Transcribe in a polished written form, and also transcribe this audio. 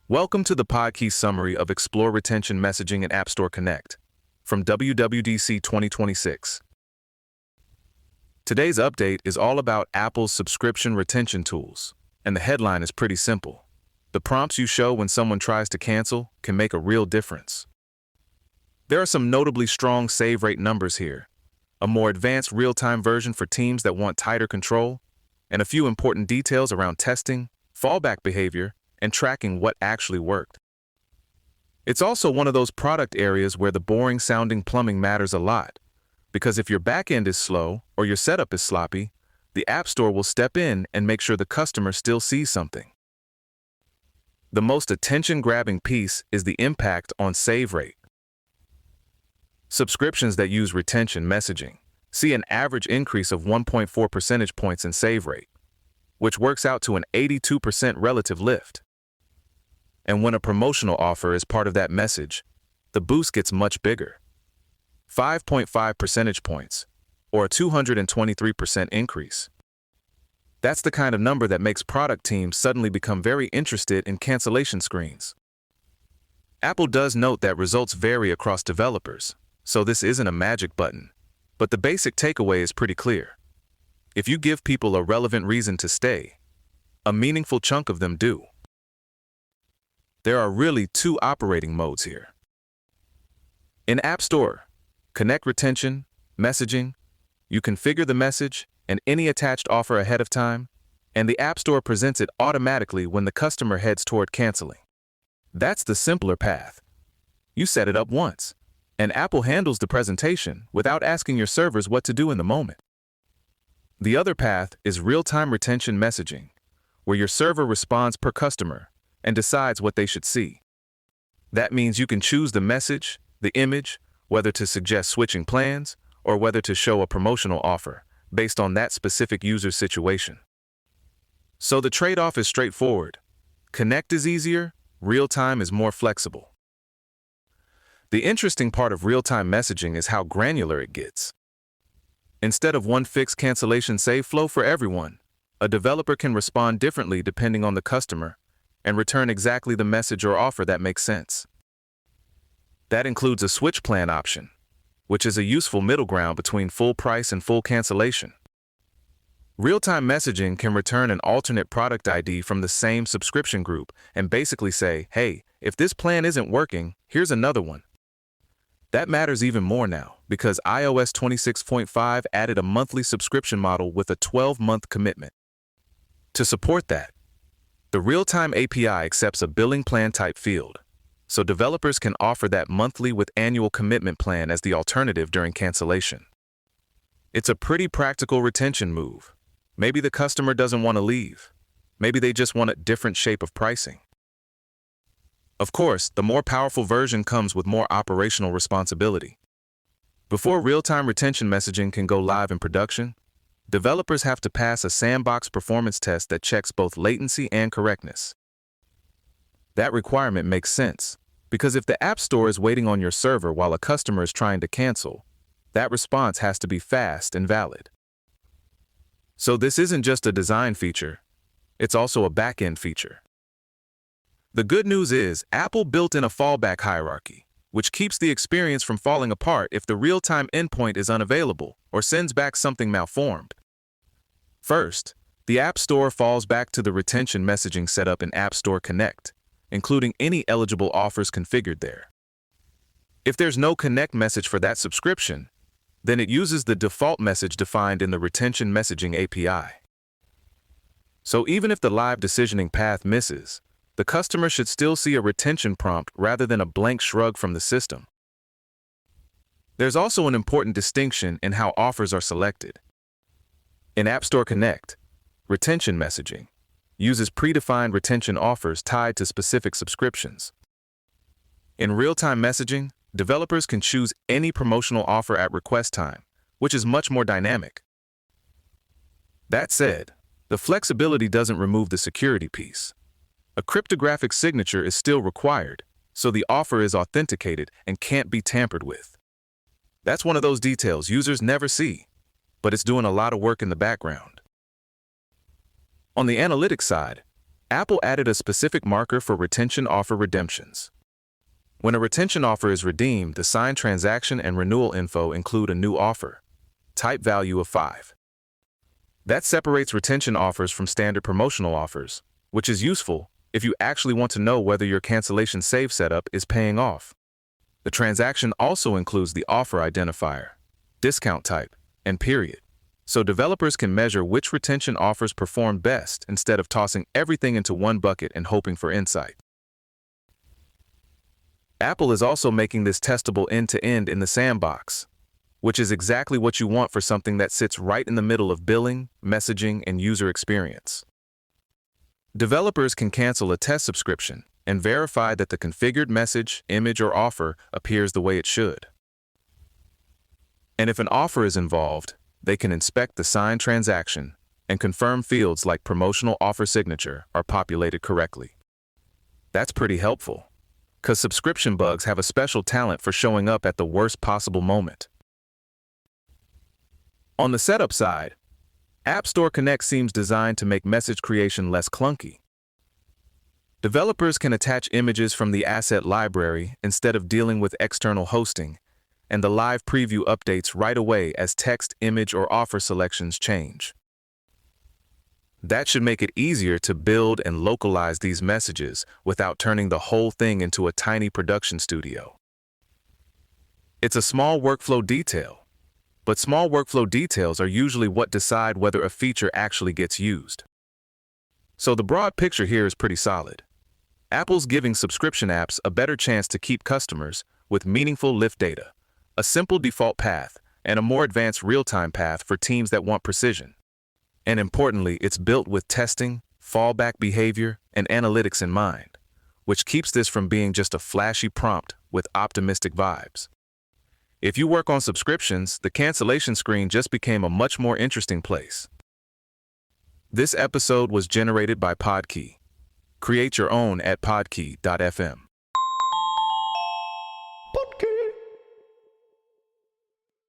Welcome to the Podkey summary of Explore Retention Messaging in App Store Connect from WWDC 2026. Today's update is all about Apple's subscription retention tools, and the headline is pretty simple. The prompts you show when someone tries to cancel can make a real difference. There are some notably strong save rate numbers here, a more advanced real-time version for teams that want tighter control, and a few important details around testing, fallback behavior, and tracking what actually worked. It's also one of those product areas where the boring-sounding plumbing matters a lot, because if your backend is slow or your setup is sloppy, the App Store will step in and make sure the customer still sees something. The most attention-grabbing piece is the impact on save rate. Subscriptions that use retention messaging see an average increase of 1.4 percentage points in save rate, which works out to an 82% relative lift. And when a promotional offer is part of that message, the boost gets much bigger. 5.5 percentage points, or a 223% increase. That's the kind of number that makes product teams suddenly become very interested in cancellation screens. Apple does note that results vary across developers, so this isn't a magic button, but the basic takeaway is pretty clear. If you give people a relevant reason to stay, a meaningful chunk of them do. There are really two operating modes here. In App Store, Connect Retention, Messaging, you configure the message and any attached offer ahead of time, and the App Store presents it automatically when the customer heads toward canceling. That's the simpler path. You set it up once, and Apple handles the presentation without asking your servers what to do in the moment. The other path is real-time retention messaging, where your server responds per customer and decides what they should see. That means you can choose the message, the image, whether to suggest switching plans, or whether to show a promotional offer, based on that specific user's situation. So the trade-off is straightforward. Connect is easier, real-time is more flexible. The interesting part of real-time messaging is how granular it gets. Instead of one fixed cancellation save flow for everyone, a developer can respond differently depending on the customer and return exactly the message or offer that makes sense. That includes a switch plan option, which is a useful middle ground between full price and full cancellation. Real-time messaging can return an alternate product ID from the same subscription group and basically say, hey, if this plan isn't working, here's another one. That matters even more now because iOS 26.5 added a monthly subscription model with a 12-month commitment. To support that, the real-time API accepts a billing plan type field, so developers can offer that monthly with annual commitment plan as the alternative during cancellation. It's a pretty practical retention move. Maybe the customer doesn't want to leave. Maybe they just want a different shape of pricing. Of course, the more powerful version comes with more operational responsibility. Before real-time retention messaging can go live in production, developers have to pass a sandbox performance test that checks both latency and correctness. That requirement makes sense, because if the App Store is waiting on your server while a customer is trying to cancel, that response has to be fast and valid. So this isn't just a design feature, it's also a backend feature. The good news is Apple built in a fallback hierarchy, which keeps the experience from falling apart if the real-time endpoint is unavailable or sends back something malformed. First, the App Store falls back to the retention messaging setup in App Store Connect, including any eligible offers configured there. If there's no Connect message for that subscription, then it uses the default message defined in the retention messaging API. So even if the live decisioning path misses, the customer should still see a retention prompt rather than a blank shrug from the system. There's also an important distinction in how offers are selected. In App Store Connect, retention messaging uses predefined retention offers tied to specific subscriptions. In real-time messaging, developers can choose any promotional offer at request time, which is much more dynamic. That said, the flexibility doesn't remove the security piece. A cryptographic signature is still required, so the offer is authenticated and can't be tampered with. That's one of those details users never see, but it's doing a lot of work in the background. On the analytics side, Apple added a specific marker for retention offer redemptions. When a retention offer is redeemed, the signed transaction and renewal info include a new offer, type value of 5. That separates retention offers from standard promotional offers, which is useful if you actually want to know whether your cancellation save setup is paying off. The transaction also includes the offer identifier, discount type, and period, so developers can measure which retention offers perform best instead of tossing everything into one bucket and hoping for insight. Apple is also making this testable end-to-end in the sandbox, which is exactly what you want for something that sits right in the middle of billing, messaging, and user experience. Developers can cancel a test subscription and verify that the configured message, image, or offer appears the way it should. And if an offer is involved, they can inspect the signed transaction and confirm fields like promotional offer signature are populated correctly. That's pretty helpful, because subscription bugs have a special talent for showing up at the worst possible moment. On the setup side, App Store Connect seems designed to make message creation less clunky. Developers can attach images from the asset library instead of dealing with external hosting, and the live preview updates right away as text, image, or offer selections change. That should make it easier to build and localize these messages without turning the whole thing into a tiny production studio. It's a small workflow detail, but small workflow details are usually what decide whether a feature actually gets used. So the broad picture here is pretty solid. Apple's giving subscription apps a better chance to keep customers with meaningful lift data, a simple default path, and a more advanced real-time path for teams that want precision. And importantly, it's built with testing, fallback behavior, and analytics in mind, which keeps this from being just a flashy prompt with optimistic vibes. If you work on subscriptions, the cancellation screen just became a much more interesting place. This episode was generated by Podkey. Create your own at podkey.fm.